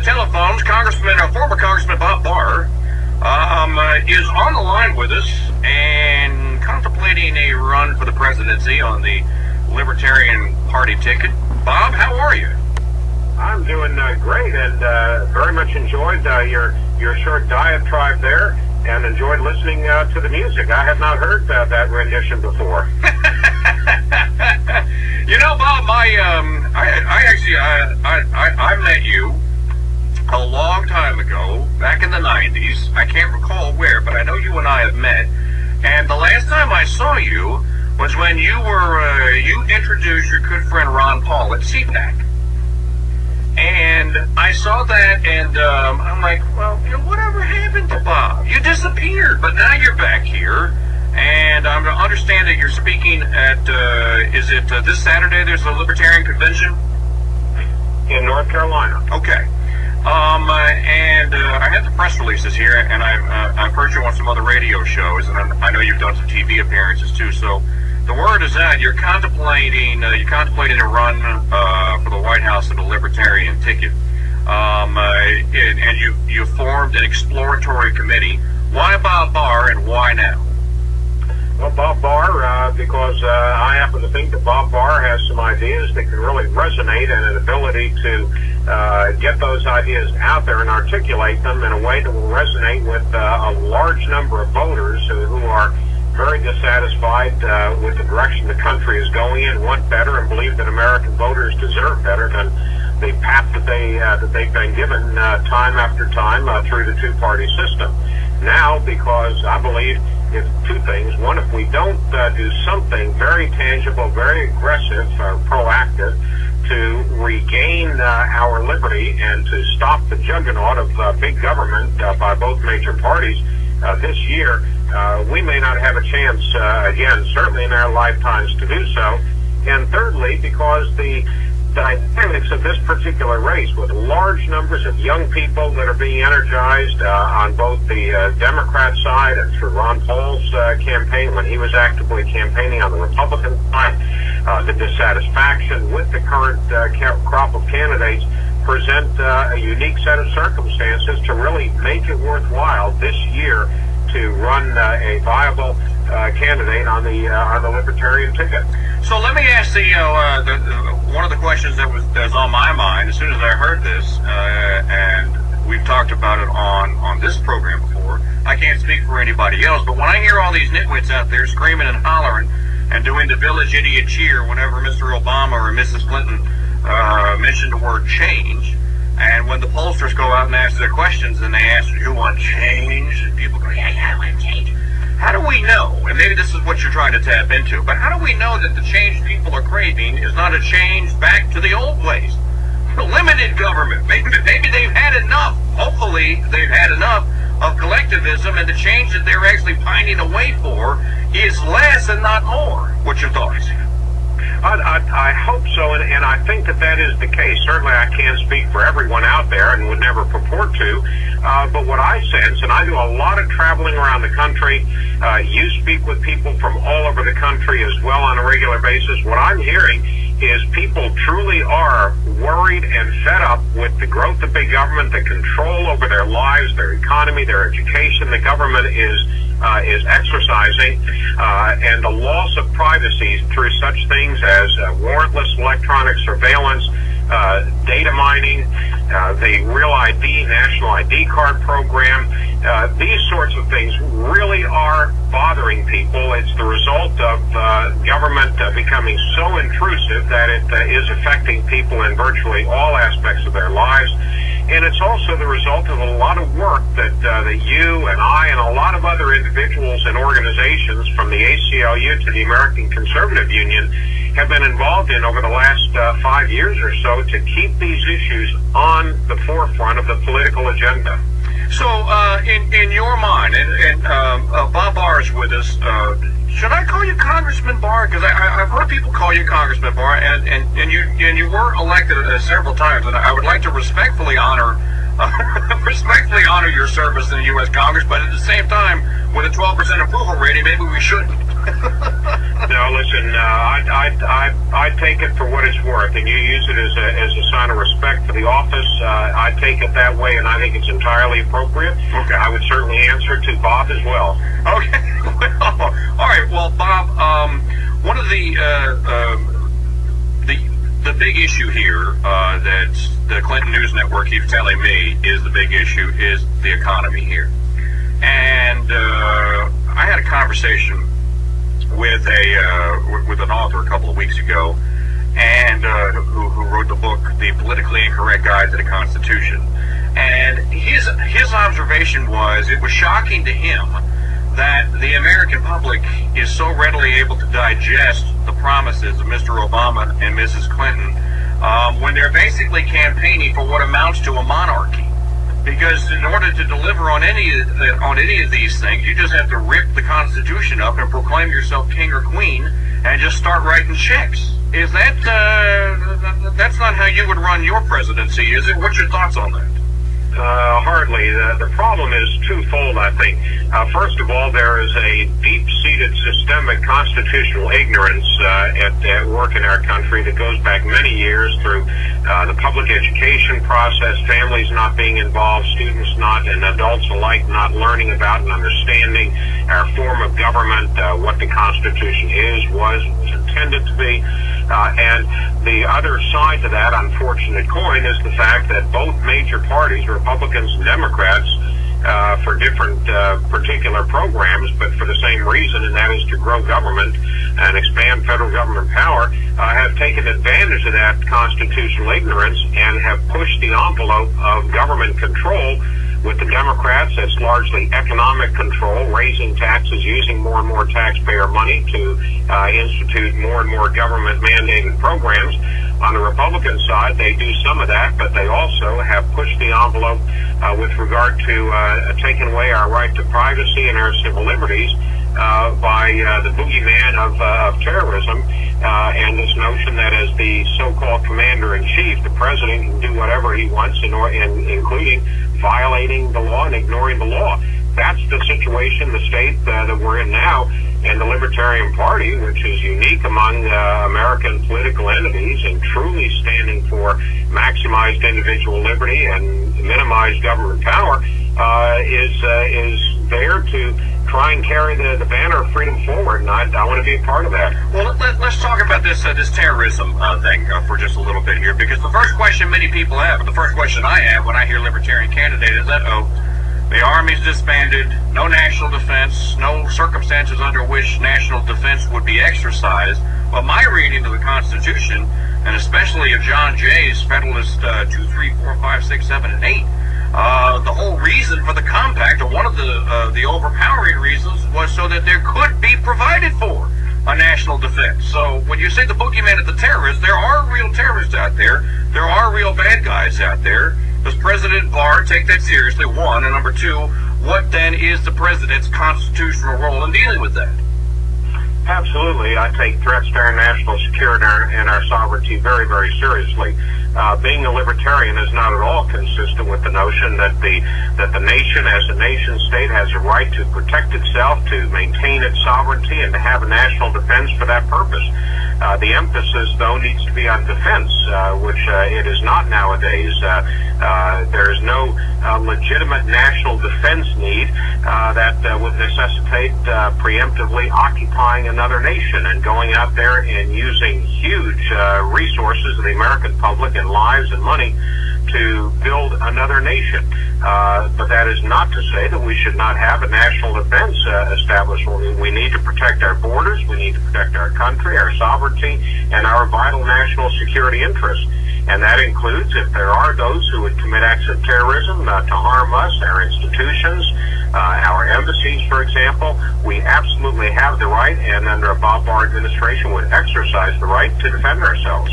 telephones, former Congressman Bob Barr is on the line with us and contemplating a run for the presidency on the Libertarian Party ticket. Bob, how are you? I'm doing great, and very much enjoyed your short diatribe there, and enjoyed listening to the music. I had not heard that rendition before. You know, Bob, I met you a long time ago, back in the 90s. I can't recall where, but I know you and I have met. And the last time I saw you was when you introduced your good friend Ron Paul at CPAC. And I saw that, and I'm like, well, whatever happened to Bob? You disappeared, but now you're back here. And I understand that you're speaking at, is it this Saturday there's a Libertarian convention? In North Carolina. Okay. And I have the press releases here, and I've heard you on some other radio shows, and I know you've done some TV appearances too. So the word is that you're contemplating a run for the White House on the Libertarian ticket, and you formed an exploratory committee. Why Bob Barr, and why now? Well, Bob Barr, because I happen to think that Bob Barr has some ideas that can really resonate, and an ability to get those ideas out there and articulate them in a way that will resonate with a large number of voters who are very dissatisfied with the direction the country is going in, want better, and believe that American voters deserve better than the path that they've been given time after time through the two-party system. Now, because I believe it's two things. One, if we don't do something very tangible, very aggressive, proactive to regain our liberty and to stop the juggernaut of big government by both major parties this year, we may not have a chance again, certainly in our lifetimes, to do so. And thirdly, because the dynamics of this particular race, with large numbers of young people that are being energized on both the Democrat side and through Ron Paul's campaign when he was actively campaigning on the Republican side, the dissatisfaction with the current crop of candidates present a unique set of circumstances to really make it worthwhile this year to run a viable candidate on the Libertarian ticket. So let me ask one of the questions that was on my mind as soon as I heard this, and we've talked about it on this program before. I can't speak for anybody else, but when I hear all these nitwits out there screaming and hollering and doing the village idiot cheer whenever Mr. Obama or Mrs. Clinton mention the word change, and when the pollsters go out and ask their questions and they ask, you want change? And people go, yeah, I want change. How do we know, and maybe this is what you're trying to tap into, but how do we know that the change people are craving is not a change back to the old ways? Limited government. Maybe they've had enough. Hopefully they've had enough of collectivism, and the change that they're actually pining away for is less and not more. What's your thoughts? I hope so, and I think that is the case. Certainly I can't speak for everyone out there and would never purport to, but what I sense, and I do a lot of traveling around the country, you speak with people from all over the country as well on a regular basis, what I'm hearing is people truly are worried and fed up with the growth of big government, the control over their lives, their economy, their education the government is exercising, and the loss of privacy through such things as warrantless electronic surveillance, data mining, the Real ID, National ID card program. These sorts of things really are bothering people. It's the result of government becoming so intrusive that it is affecting people in virtually all aspects of their lives. And it's also the result of a lot of work that you and I and a lot of other individuals and organizations, from the ACLU to the American Conservative Union, have been involved in over the last 5 years or so to keep these issues on the forefront of the political agenda. So, in your mind, and Bob Barr is with us, should I call you Congressman Barr? Because I've heard people call you Congressman Barr, and you were elected several times, and I would like to respectfully honor respectfully honor your service in the U.S. Congress, but at the same time, with a 12% approval rating, maybe we shouldn't. No, listen, I take it for what it's worth, and you use it as a sign of respect for the office. I take it that way, and I think it's entirely appropriate. Okay. I would certainly answer to Bob as well. Okay. Well, all right. Well, Bob, one of the big issue here that the Clinton News Network keeps telling me is the big issue is the economy here. And I had a conversation with an author a couple of weeks ago, and who wrote the book, The Politically Incorrect Guide to the Constitution. And his observation was, it was shocking to him that the American public is so readily able to digest the promises of Mr. Obama and Mrs. Clinton when they're basically campaigning for what amounts to a monarchy. Because in order to deliver on any of these things, you just have to rip the Constitution up and proclaim yourself king or queen and just start writing checks. Is that that's not how you would run your presidency, is it? What's your thoughts on that? Hardly. The problem is twofold, I think. First of all, there is a deep-seated systemic constitutional ignorance at work in our country that goes back many years through the public education process, families not being involved, students not, and adults alike not learning about and understanding our form of government, what the Constitution is, was intended to be. And the other side to that unfortunate coin is the fact that both major parties, Republicans and Democrats, for different particular programs, but for the same reason, and that is to grow government and expand federal government power, have taken advantage of that constitutional ignorance and have pushed the envelope of government control. With the Democrats, it's largely economic control, raising taxes, using more and more taxpayer money to institute more and more government-mandated programs. On the Republican side, they do some of that, but they also have pushed the envelope with regard to taking away our right to privacy and our civil liberties by the boogeyman of terrorism and this notion that as the so-called commander-in-chief, the president can do whatever he wants, including violating the law and ignoring the law. That's the situation, the state that we're in now. And the Libertarian Party, which is unique among American political entities and truly standing for maximized individual liberty and minimized government power, is there to try and carry the banner of freedom forward, and I want to be a part of that. Well, let's talk about this terrorism thing for just a little bit here, because the first question many people have, and the first question I have when I hear Libertarian candidate is that, the Army's disbanded, no national defense, no circumstances under which national defense would be exercised. Well, my reading of the Constitution, and especially of John Jay's Federalist 2, 3, 4, 5, 6, 7, and 8, the whole reason for the compact, or one of the overpowering reasons, was so that there could be provided for a national defense. So when you say the boogeyman of the terrorists, there are real terrorists out there. There are real bad guys out there. Does President Barr take that seriously, one? And number two, what then is the president's constitutional role in dealing with that? Absolutely. I take threats to our national security and our sovereignty very, very seriously. Being a libertarian is not at all consistent with the notion that the nation, as a nation state, has a right to protect itself, to maintain its sovereignty, and to have a national defense for that purpose. The emphasis, though, needs to be on defense, which it is not nowadays. There is no legitimate national defense need that would necessitate preemptively occupying another nation and going out there and using huge resources of the American public and lives and money to build another nation. But that is not to say that we should not have a national defense established. We need to protect our borders, we need to protect our country, our sovereignty, and our vital national security interests. And that includes, if there are those who would commit acts of terrorism to harm us, our institutions, our embassies, for example, we absolutely have the right, and under a Bob Barr administration would exercise the right to defend ourselves.